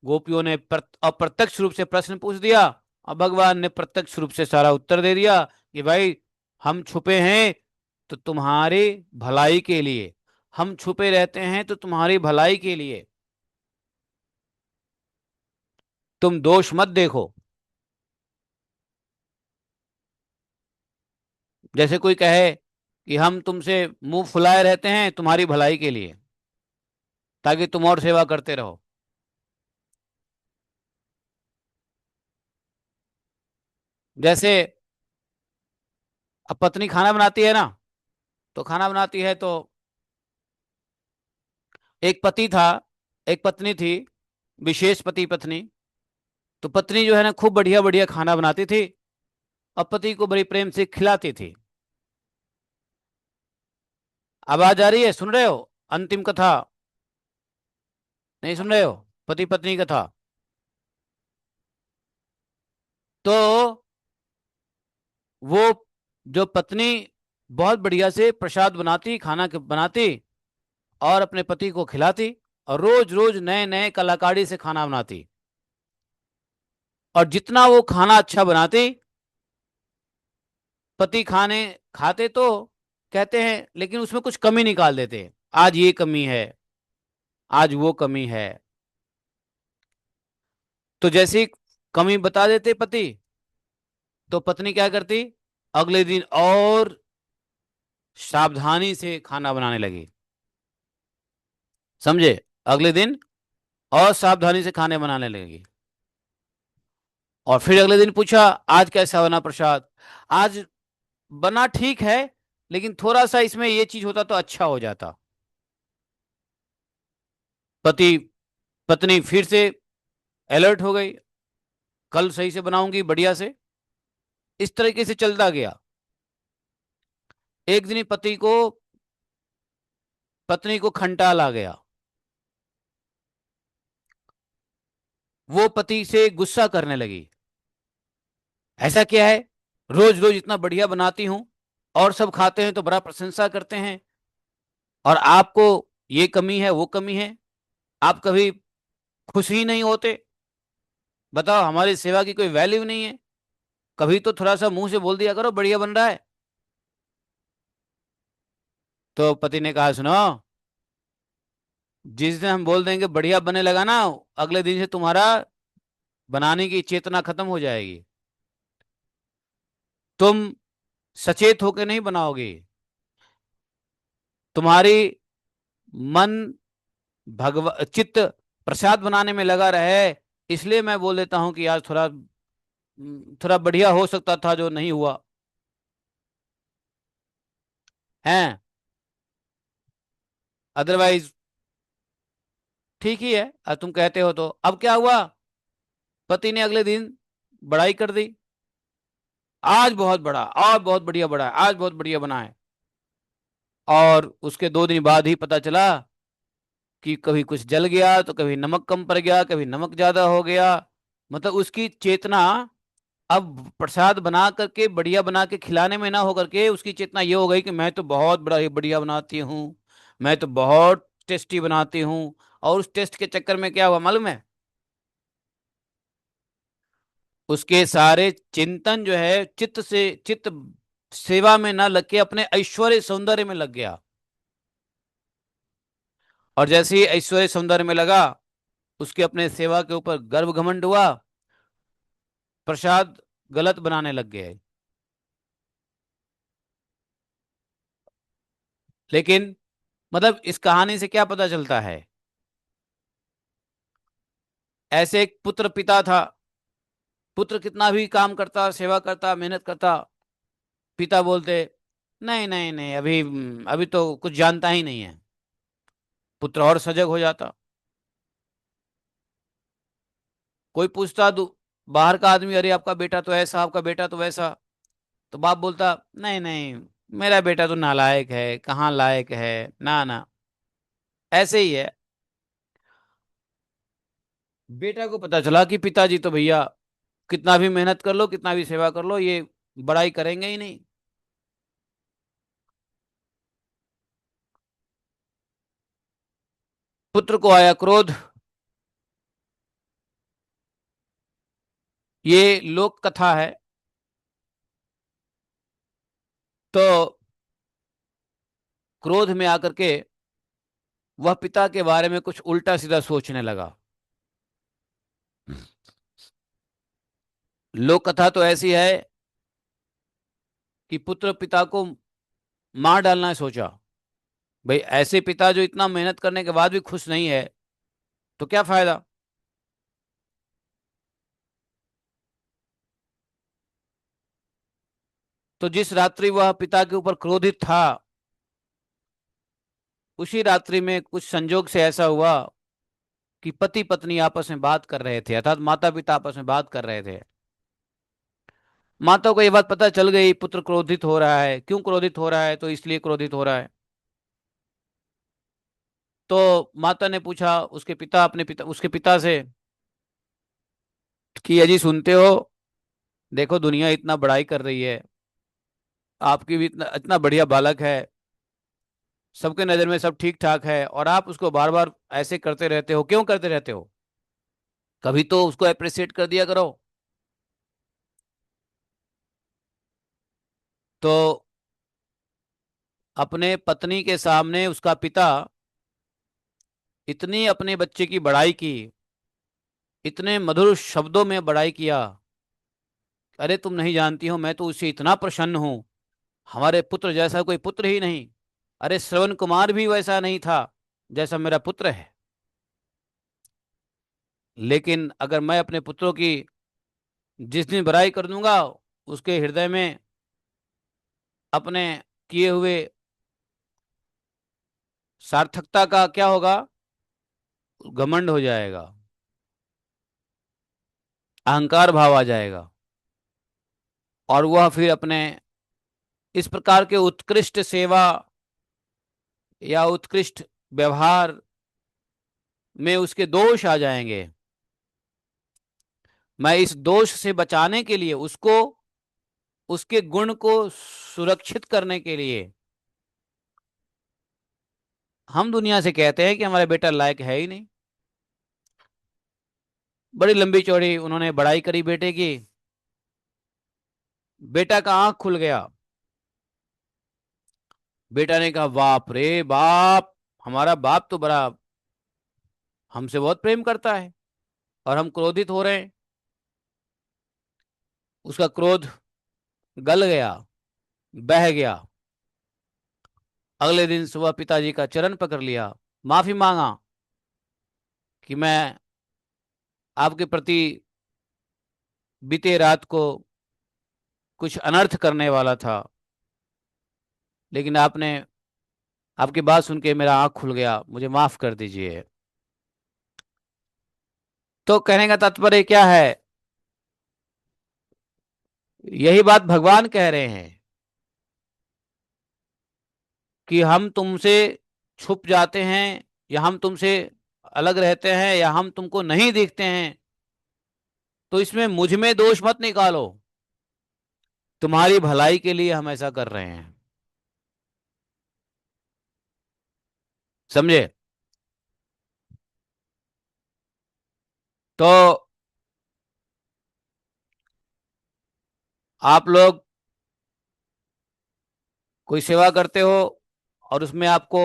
गोपियों ने अप्रत्यक्ष रूप से प्रश्न पूछ दिया और भगवान ने प्रत्यक्ष रूप से सारा उत्तर दे दिया कि भाई, हम छुपे हैं तो तुम्हारी भलाई के लिए, हम छुपे रहते हैं तो तुम्हारी भलाई के लिए। तुम दोष मत देखो। जैसे कोई कहे कि हम तुमसे मुंह फुलाए रहते हैं तुम्हारी भलाई के लिए, ताकि तुम और सेवा करते रहो। जैसे अब पत्नी खाना बनाती है ना, तो खाना बनाती है तो एक पति था, एक पत्नी थी, विशेष पति पत्नी। तो पत्नी जो है ना, खूब बढ़िया बढ़िया खाना बनाती थी और पति को बड़ी प्रेम से खिलाती थी। आवाज आ रही है? सुन रहे हो? अंतिम कथा नहीं सुन रहे हो? पति पत्नी कथा। तो वो जो पत्नी बहुत बढ़िया से प्रसाद बनाती, खाना बनाती और अपने पति को खिलाती, और रोज रोज नए नए कलाकारी से खाना बनाती। और जितना वो खाना अच्छा बनाती, पति खाने खाते तो कहते हैं, लेकिन उसमें कुछ कमी निकाल देते। आज ये कमी है, आज वो कमी है। तो जैसे ही कमी बता देते पति, तो पत्नी क्या करती, अगले दिन और सावधानी से खाना बनाने लगी। समझे? अगले दिन और सावधानी से खाने बनाने लगी। और फिर अगले दिन पूछा, आज कैसा बना प्रसाद? आज बना ठीक है, लेकिन थोड़ा सा इसमें ये चीज होता तो अच्छा हो जाता। पति पत्नी फिर से अलर्ट हो गई, कल सही से बनाऊंगी बढ़िया से। इस तरीके से चलता गया। एक दिन पत्नी को खंटाल आ गया। वो पति से गुस्सा करने लगी, ऐसा क्या है, रोज रोज इतना बढ़िया बनाती हूं और सब खाते हैं तो बड़ा प्रशंसा करते हैं, और आपको ये कमी है वो कमी है, आप कभी खुश ही नहीं होते। बताओ, हमारी सेवा की कोई वैल्यू नहीं है? कभी तो थोड़ा सा मुंह से बोल दिया करो बढ़िया बन रहा है। तो पति ने कहा, सुनो, जिस दिन हम बोल देंगे बढ़िया बनने लगा ना, अगले दिन से तुम्हारा बनाने की चेतना खत्म हो जाएगी। तुम सचेत होकर नहीं बनाओगे। तुम्हारी मन चित्त प्रसाद बनाने में लगा रहे, इसलिए मैं बोल देता हूं कि यार थोड़ा थोड़ा बढ़िया हो सकता था जो नहीं हुआ है। अदरवाइज ठीक ही है। तुम कहते हो तो अब क्या हुआ, पति ने अगले दिन बड़ाई कर दी, आज बहुत बड़ा, आज बहुत बढ़िया बड़ा है, आज बहुत बढ़िया बना है। और उसके 2 दिन बाद ही पता चला कि कभी कुछ जल गया, तो कभी नमक कम पड़ गया, कभी नमक ज्यादा हो गया। मतलब उसकी चेतना अब प्रसाद बना करके बढ़िया बना के खिलाने में ना हो करके उसकी चेतना ये हो गई कि मैं तो बहुत बड़ा ही बढ़िया बनाती हूँ, मैं तो बहुत टेस्टी बनाती हूँ। और उस टेस्ट के चक्कर में क्या हुआ मालूम है, उसके सारे चिंतन जो है चित्त सेवा में ना लग के अपने ऐश्वर्य सौंदर्य में लग गया। और जैसे ही ऐश्वर्य सौंदर्य में लगा, उसके अपने सेवा के ऊपर गर्व घमंड हुआ, प्रसाद गलत बनाने लग गए। लेकिन मतलब इस कहानी से क्या पता चलता है, ऐसे एक पुत्र पिता था, पुत्र कितना भी काम करता, सेवा करता, मेहनत करता, पिता बोलते नहीं नहीं नहीं, अभी अभी तो कुछ जानता ही नहीं है। पुत्र और सजग हो जाता। कोई पूछता बाहर का आदमी, अरे आपका बेटा तो ऐसा, आपका बेटा तो वैसा, तो बाप बोलता नहीं नहीं, मेरा बेटा तो नालायक है, कहाँ लायक है, ना ना। ऐसे ही है। बेटा को पता चला कि पिताजी तो भैया कितना भी मेहनत कर लो, कितना भी सेवा कर लो, ये बड़ाई करेंगे ही नहीं। पुत्र को आया क्रोध। ये लोक कथा है। तो क्रोध में आकर के वह पिता के बारे में कुछ उल्टा सीधा सोचने लगा। लोक कथा तो ऐसी है कि पुत्र पिता को मार डालना सोचा। भाई ऐसे पिता जो इतना मेहनत करने के बाद भी खुश नहीं है, तो क्या फायदा। तो जिस रात्रि वह पिता के ऊपर क्रोधित था, उसी रात्रि में कुछ संजोग से ऐसा हुआ कि पति पत्नी आपस में बात कर रहे थे, अर्थात माता पिता आपस में बात कर रहे थे। माता को ये बात पता चल गई, पुत्र क्रोधित हो रहा है, क्यों क्रोधित हो रहा है, तो इसलिए क्रोधित हो रहा है। तो माता ने पूछा उसके पिता, अपने पिता, उसके पिता से कि अजी सुनते हो, देखो दुनिया इतना बड़ाई कर रही है, आपकी भी इतना इतना बढ़िया बालक है, सबके नजर में सब ठीक ठाक है, और आप उसको बार बार ऐसे करते रहते हो, क्यों करते रहते हो, कभी तो उसको अप्रिशिएट कर दिया करो। तो अपने पत्नी के सामने उसका पिता इतनी अपने बच्चे की बड़ाई की, इतने मधुर शब्दों में बड़ाई किया, अरे तुम नहीं जानती हो, मैं तो उससे इतना प्रसन्न हूं, हमारे पुत्र जैसा कोई पुत्र ही नहीं, अरे श्रवण कुमार भी वैसा नहीं था जैसा मेरा पुत्र है। लेकिन अगर मैं अपने पुत्रों की जिस दिन बड़ाई कर दूंगा, उसके हृदय में अपने किए हुए सार्थकता का क्या होगा, घमंड हो जाएगा, अहंकार भाव आ जाएगा, और वह फिर अपने इस प्रकार के उत्कृष्ट सेवा या उत्कृष्ट व्यवहार में उसके दोष आ जाएंगे। मैं इस दोष से बचाने के लिए उसको, उसके गुण को सुरक्षित करने के लिए, हम दुनिया से कहते हैं कि हमारा बेटा लायक है ही नहीं। बड़ी लंबी चौड़ी उन्होंने बड़ाई करी बेटे की। बेटा का आंख खुल गया। बेटा ने कहा बाप रे बाप, हमारा बाप तो बड़ा हमसे बहुत प्रेम करता है, और हम क्रोधित हो रहे हैं। उसका क्रोध गल गया, बह गया। अगले दिन सुबह पिताजी का चरण पकड़ लिया, माफी मांगा कि मैं आपके प्रति बीते रात को कुछ अनर्थ करने वाला था, लेकिन आपने, आपकी बात सुन के मेरा आंख खुल गया, मुझे माफ कर दीजिए। तो कहने का तात्पर्य क्या है? यही बात भगवान कह रहे हैं कि हम तुमसे छुप जाते हैं, या हम तुमसे अलग रहते हैं, या हम तुमको नहीं देखते हैं, तो इसमें मुझ में दोष मत निकालो। तुम्हारी भलाई के लिए हम ऐसा कर रहे हैं। समझे? तो आप लोग कोई सेवा करते हो और उसमें आपको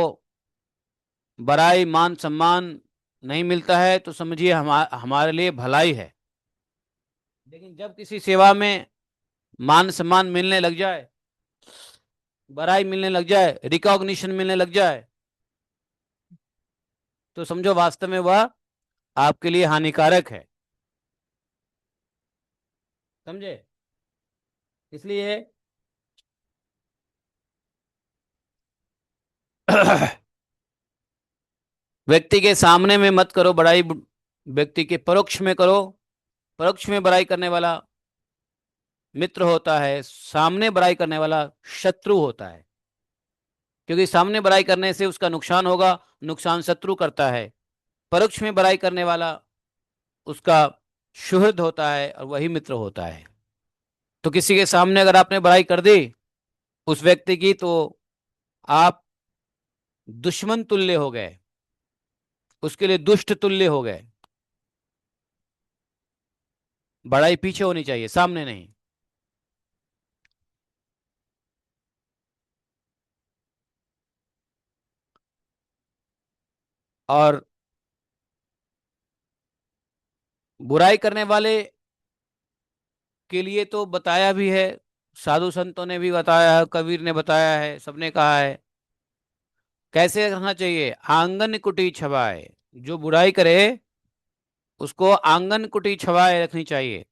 बड़ाई मान सम्मान नहीं मिलता है, तो समझिए हमारे लिए भलाई है। लेकिन जब किसी सेवा में मान सम्मान मिलने लग जाए, बड़ाई मिलने लग जाए, रिकॉग्निशन मिलने लग जाए, तो समझो वास्तव में वह आपके लिए हानिकारक है। समझे? इसलिए व्यक्ति के सामने में मत करो बड़ाई, व्यक्ति के परोक्ष में करो। परोक्ष में बड़ाई करने वाला मित्र होता है, सामने बड़ाई करने वाला शत्रु होता है। क्योंकि सामने बड़ाई करने से उसका नुकसान होगा, नुकसान शत्रु करता है। परोक्ष में बड़ाई करने वाला उसका सुहृद होता है और वही मित्र होता है। तो किसी के सामने अगर आपने बड़ाई कर दी उस व्यक्ति की, तो आप दुश्मन तुल्य हो गए, उसके लिए दुष्ट तुल्य हो गए। बड़ाई पीछे होनी चाहिए, सामने नहीं। और बुराई करने वाले के लिए तो बताया भी है, साधु संतों ने भी बताया है, कबीर ने बताया है, सबने कहा है कैसे रखना चाहिए। आंगन कुटी छवाए, जो बुराई करे उसको आंगन कुटी छवाए रखनी चाहिए।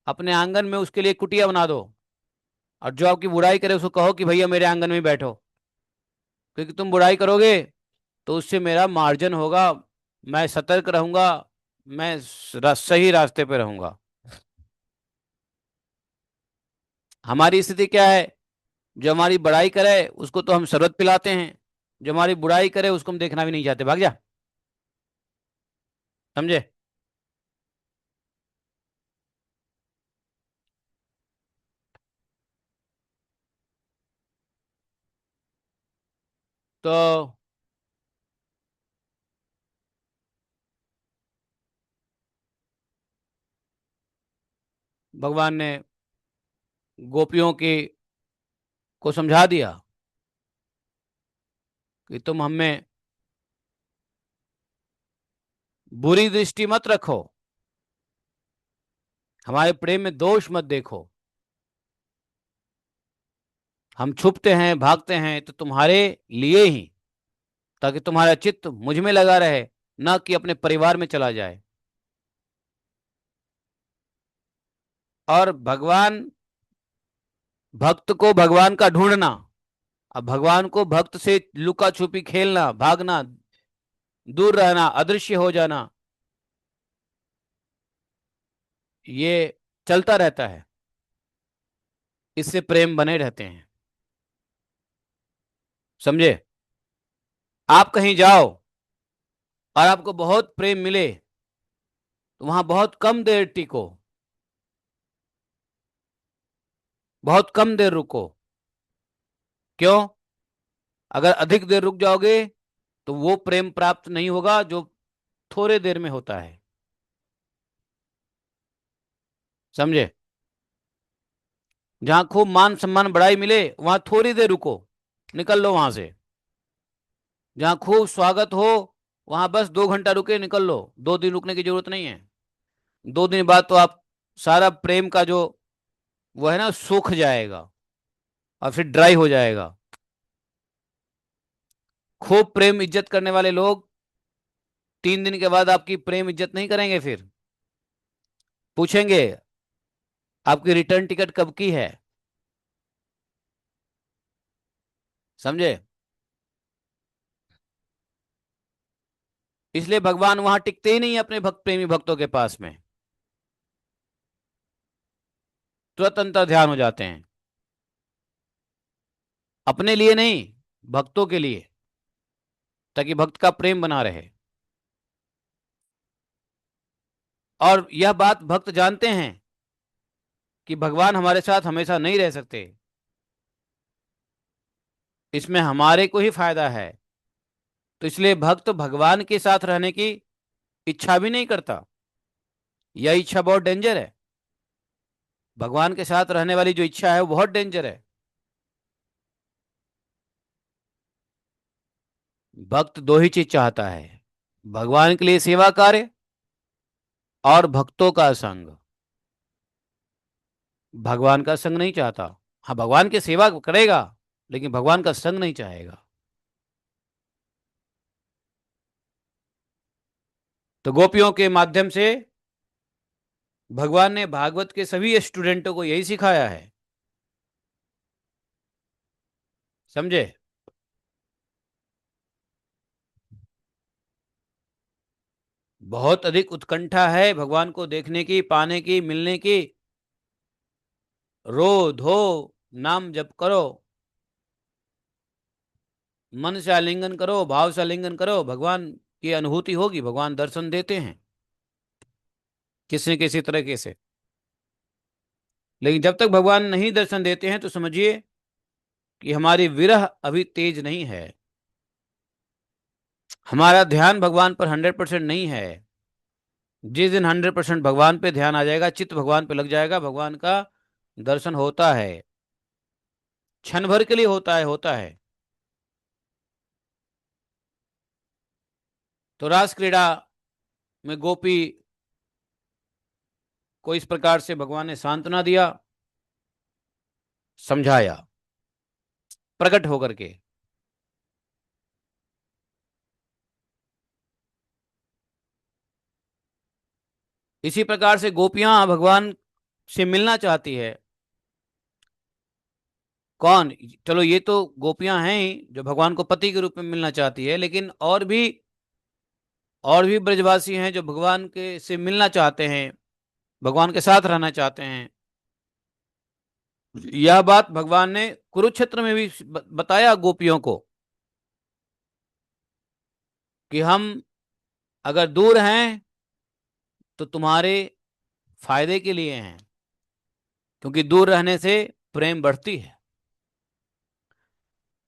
अपने आंगन में उसके लिए कुटिया बना दो, और जो आपकी बुराई करे उसको कहो कि भैया मेरे आंगन में बैठो। क्योंकि तुम बुराई करोगे तो उससे मेरा मार्जन होगा, मैं सतर्क रहूंगा, मैं सही रास्ते पे रहूंगा। हमारी स्थिति क्या है? जो हमारी बड़ाई करे उसको तो हम शरबत पिलाते हैं, जो हमारी बुराई करे उसको हम देखना भी नहीं चाहते, भाग जा। समझे? तो भगवान ने गोपियों की को समझा दिया कि तुम हमें बुरी दृष्टि मत रखो, हमारे प्रेम में दोष मत देखो। हम छुपते हैं, भागते हैं तो तुम्हारे लिए ही, ताकि तुम्हारा चित्त मुझ में लगा रहे, ना कि अपने परिवार में चला जाए। और भगवान, भक्त को भगवान का ढूंढना, अब भगवान को भक्त से लुका छुपी खेलना, भागना, दूर रहना, अदृश्य हो जाना, ये चलता रहता है। इससे प्रेम बने रहते हैं। समझे? आप कहीं जाओ और आपको बहुत प्रेम मिले, तो वहां बहुत कम देर टिको, बहुत कम देर रुको। क्यों? अगर अधिक देर रुक जाओगे तो वो प्रेम प्राप्त नहीं होगा जो थोड़े देर में होता है। समझे? जहां खूब मान सम्मान बड़ाई मिले वहां थोड़ी देर रुको, निकल लो वहां से। जहां खूब स्वागत हो वहां बस 2 घंटा रुके, निकल लो। 2 दिन रुकने की जरूरत नहीं है। 2 दिन बाद तो आप सारा प्रेम का जो वो है ना सूख जाएगा और फिर ड्राई हो जाएगा। खूब प्रेम इज्जत करने वाले लोग 3 दिन के बाद आपकी प्रेम इज्जत नहीं करेंगे, फिर पूछेंगे आपकी रिटर्न टिकट कब की है। समझे? इसलिए भगवान वहां टिकते ही नहीं अपने भक्त प्रेमी भक्तों के पास में, तुरंत अंतर ध्यान हो जाते हैं। अपने लिए नहीं, भक्तों के लिए, ताकि भक्त का प्रेम बना रहे। और यह बात भक्त जानते हैं कि भगवान हमारे साथ हमेशा नहीं रह सकते, इसमें हमारे को ही फायदा है। तो इसलिए भक्त भगवान के साथ रहने की इच्छा भी नहीं करता। यह इच्छा बहुत डेंजर है। भगवान के साथ रहने वाली जो इच्छा है वो बहुत डेंजर है। भक्त दो ही चीज चाहता है, भगवान के लिए सेवा कार्य और भक्तों का संग। भगवान का संग नहीं चाहता। हाँ, भगवान की सेवा करेगा, लेकिन भगवान का संग नहीं चाहेगा। तो गोपियों के माध्यम से भगवान ने भागवत के सभी स्टूडेंटों को यही सिखाया है। समझे? बहुत अधिक उत्कंठा है भगवान को देखने की, पाने की, मिलने की। रो धो नाम जप करो, मन से आलिंगन करो, भाव से आलिंगन करो, भगवान की अनुभूति होगी। भगवान दर्शन देते हैं किसी न किसी तरीके से। लेकिन जब तक भगवान नहीं दर्शन देते हैं तो समझिए कि हमारी विरह अभी तेज नहीं है, हमारा ध्यान भगवान पर 100% नहीं है। जिस दिन 100% भगवान पे ध्यान आ जाएगा, चित्त भगवान पे लग जाएगा, भगवान का दर्शन होता है। क्षण भर के लिए होता है, होता है। तो रास क्रीड़ा में गोपी को इस प्रकार से भगवान ने सांत्वना दिया, समझाया प्रकट होकर के। इसी प्रकार से गोपियां भगवान से मिलना चाहती है। कौन? चलो, ये तो गोपियां हैं ही जो भगवान को पति के रूप में मिलना चाहती है, लेकिन और भी ब्रजवासी हैं जो भगवान के से मिलना चाहते हैं, भगवान के साथ रहना चाहते हैं। यह बात भगवान ने कुरुक्षेत्र में भी बताया गोपियों को कि हम अगर दूर हैं तो तुम्हारे फायदे के लिए हैं, क्योंकि दूर रहने से प्रेम बढ़ती है।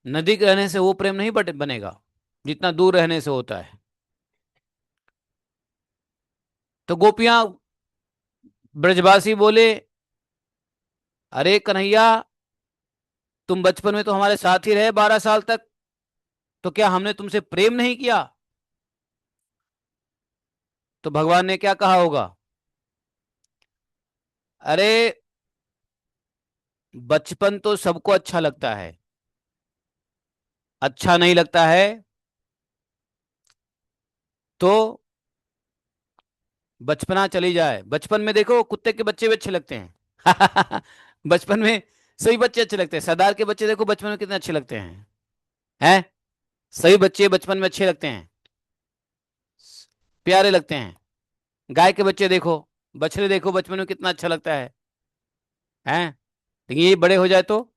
नजदीक रहने से वो प्रेम नहीं बनेगा जितना दूर रहने से होता है। तो गोपियां, ब्रजवासी बोले, अरे कन्हैया, तुम बचपन में तो हमारे साथ ही रहे 12 साल तक, तो क्या हमने तुमसे प्रेम नहीं किया? तो भगवान ने क्या कहा होगा? अरे, बचपन तो सबको अच्छा लगता है, अच्छा नहीं लगता है तो बचपना चली जाए। बचपन में देखो कुत्ते के बच्चे भी अच्छे लगते हैं। बचपन में सभी बच्चे अच्छे लगते हैं। सरदार के बच्चे देखो बचपन में कितने अच्छे लगते हैं। सभी बच्चे बचपन में अच्छे लगते हैं, प्यारे लगते हैं। गाय के बच्चे देखो, बछड़े देखो, बचपन में कितना अच्छा लगता है। लेकिन ये बड़े हो जाए तो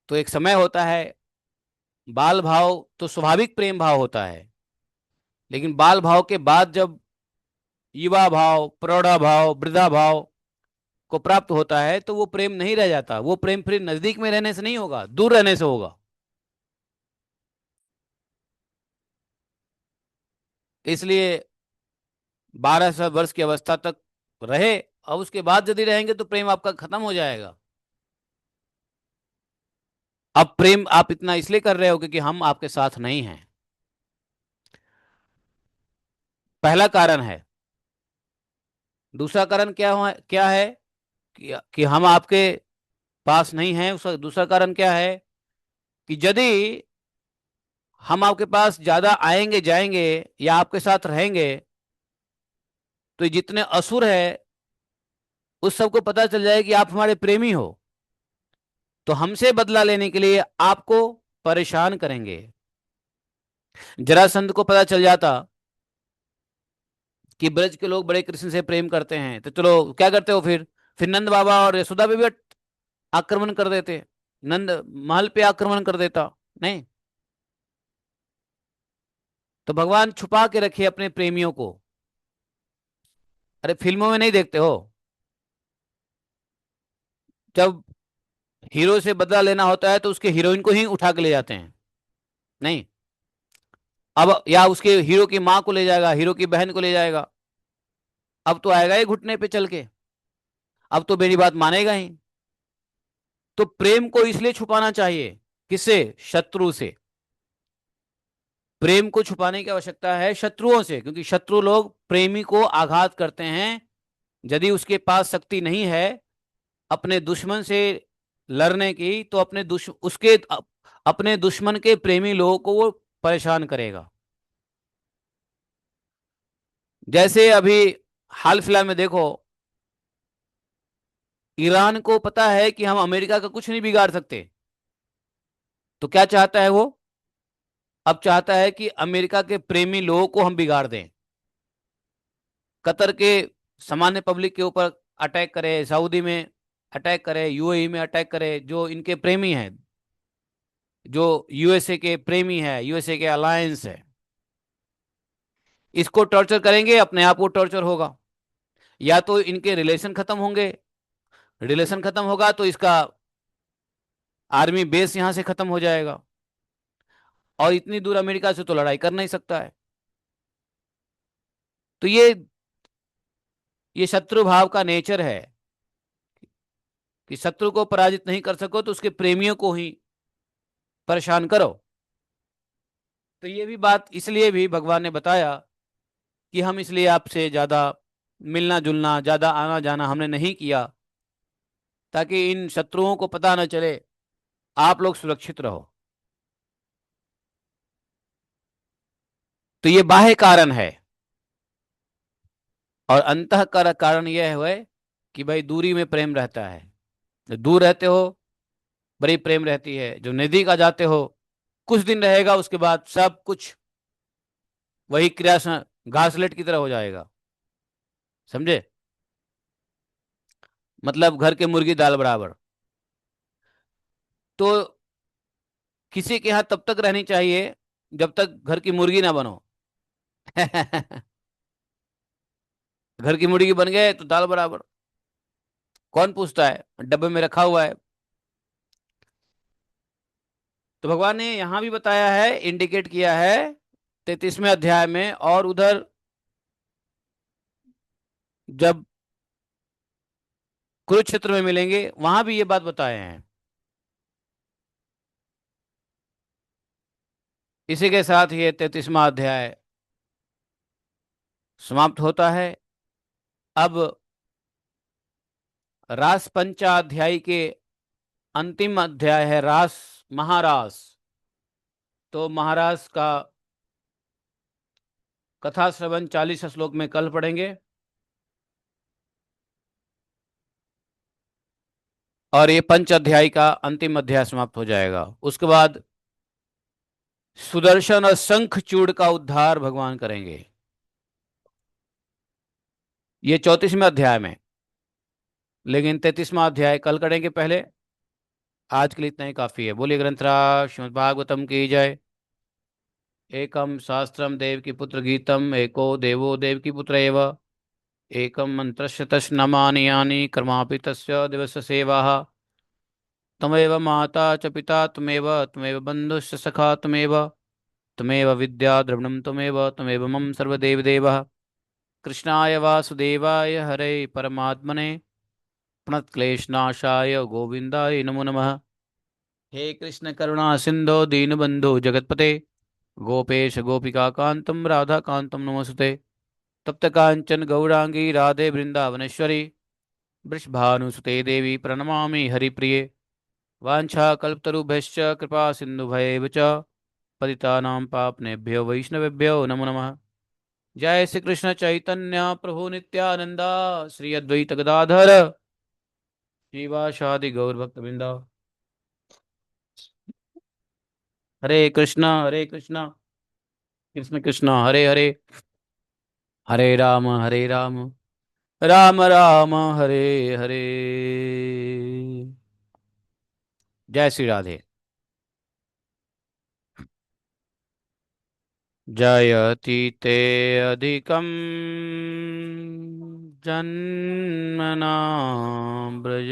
एक समय होता है। बाल भाव तो स्वाभाविक प्रेम भाव होता है, लेकिन बाल भाव के बाद जब युवा भाव, प्रौढ़ा भाव, वृद्धा भाव को प्राप्त होता है तो वो प्रेम नहीं रह जाता। वो प्रेम फिर नजदीक में रहने से नहीं होगा, दूर रहने से होगा। इसलिए 12 वर्ष की अवस्था तक रहे, और उसके बाद यदि रहेंगे तो प्रेम आपका खत्म हो जाएगा। अब प्रेम आप इतना इसलिए कर रहे हो क्योंकि हम आपके साथ नहीं हैं। पहला कारण है। दूसरा कारण क्या है कि हम आपके पास नहीं हैं। उसका दूसरा कारण क्या है कि यदि हम आपके पास ज्यादा आएंगे जाएंगे या आपके साथ रहेंगे तो ये जितने असुर है उस सबको पता चल जाए कि आप हमारे प्रेमी हो, तो हमसे बदला लेने के लिए आपको परेशान करेंगे। जरासंध को पता चल जाता कि ब्रज के लोग बड़े कृष्ण से प्रेम करते हैं, तो चलो क्या करते हो फिर नंद बाबा और यशोदा पे भी आक्रमण कर देते, नंद महल पे आक्रमण कर देता। नहीं, तो भगवान छुपा के रखे अपने प्रेमियों को। अरे फिल्मों में नहीं देखते हो, जब हीरो से बदला लेना होता है तो उसके हीरोइन को ही उठा के ले जाते हैं। नहीं, अब या उसके हीरो की माँ को ले जाएगा, हीरो की बहन को ले जाएगा, अब तो आएगा ही घुटने पे चल के, अब तो मेरी बात मानेगा ही। तो प्रेम को इसलिए छुपाना चाहिए, किससे? शत्रु से। प्रेम को छुपाने की आवश्यकता है शत्रुओं से, क्योंकि शत्रु लोग प्रेमी को आघात करते हैं। यदि उसके पास शक्ति नहीं है अपने दुश्मन से लड़ने की, तो अपने दुश्मन के प्रेमी लोगों को वो परेशान करेगा। जैसे अभी हाल फिलहाल में देखो, ईरान को पता है कि हम अमेरिका का कुछ नहीं बिगाड़ सकते, तो क्या चाहता है वो? अब चाहता है कि अमेरिका के प्रेमी लोगों को हम बिगाड़ दें, कतर के सामान्य पब्लिक के ऊपर अटैक करे, सऊदी में अटैक करे, यूएई में अटैक करे, जो इनके प्रेमी हैं, जो यूएसए के प्रेमी है, यूएसए के अलायंस है, इसको टॉर्चर करेंगे, अपने आप को टॉर्चर होगा। या तो इनके रिलेशन खत्म होंगे, रिलेशन खत्म होगा तो इसका आर्मी बेस यहां से खत्म हो जाएगा, और इतनी दूर अमेरिका से तो लड़ाई कर नहीं सकता है। तो ये शत्रु भाव का नेचर है कि शत्रु को पराजित नहीं कर सको तो उसके प्रेमियों को ही परेशान करो। तो ये भी बात इसलिए भी भगवान ने बताया कि हम इसलिए आपसे ज्यादा मिलना जुलना, ज्यादा आना जाना हमने नहीं किया, ताकि इन शत्रुओं को पता न चले, आप लोग सुरक्षित रहो। तो ये बाह्य कारण है। और अंतः कारण यह है कि भाई दूरी में प्रेम रहता है। जो दूर रहते हो बड़ी प्रेम रहती है, जो नजदीक आ जाते हो कुछ दिन रहेगा, उसके बाद सब कुछ वही क्रिया घासलेट की तरह हो जाएगा। समझे? मतलब घर के मुर्गी दाल बराबर। तो किसी के यहाँ तब तक रहनी चाहिए जब तक घर की मुर्गी ना बनो। घर की मुर्गी बन गए तो दाल बराबर, कौन पूछता है, डब्बे में रखा हुआ है। तो भगवान ने यहां भी बताया है, इंडिकेट किया है 33वें अध्याय में, और उधर जब कुरुक्षेत्र में मिलेंगे वहां भी ये बात बताए हैं। इसी के साथ ये 33वां अध्याय समाप्त होता है। अब रास पंचाध्यायी के अंतिम अध्याय है रास महारास। तो महारास का कथा श्रवण 40 श्लोक में कल पढ़ेंगे, और ये पंच अध्याय का अंतिम अध्याय समाप्त हो जाएगा। उसके बाद सुदर्शन और शंख चूड़ का उद्धार भगवान करेंगे, ये 34वें अध्याय में। लेकिन 33वां अध्याय कल करेंगे पहले। आज के लिए इतना ही काफी है। बोलिए ग्रंथराज श्रीमद् भागवतम की जय। एकम शास्त्रम देव की पुत्र गीतम, एको देवो देव की पुत्र एव, एकम मंत्रस्य तस्य नमानि यानि कर्मापि तस्य दिवस सेवा। तमेव माता च पिता त्वमेव, त्वमेव बन्धुश्च सखा त्वमेव, त्वमेव विद्या द्रविणं त्वमेव, त्वमेव मम सर्वदेव देवः। कृष्णाय वासुदेवाय हरे परमात्मने प्रणतक्लेशनाशाय गोविन्दाय नमो नमः। हे कृष्ण करुणा सिंधो दीनबंधु जगतपते, गोपेश गोपिका कांतम राधा कांतम नमस्ते। तप्त कांचन गौरांगी राधे वृंदावनेश्वरी, वृषभानुसुते देवी प्रणमामि हरिप्रिये। वाञ्छाकल्पतरुभ्यश्च कृपा सिन्धुभैव च पतितानां पावनेभ्यो वैष्णवेभ्यो नमो नमः। जय श्री कृष्ण चैतन्य प्रभु नित्यानंदा, श्री अद्वैत गदाधर श्रीवासादि गौर भक्तवृंद। हरे कृष्ण कृष्ण कृष्ण हरे हरे, हरे राम राम राम हरे हरे। जय श्री राधे। जयतीते अधिकं जन्मना ब्रज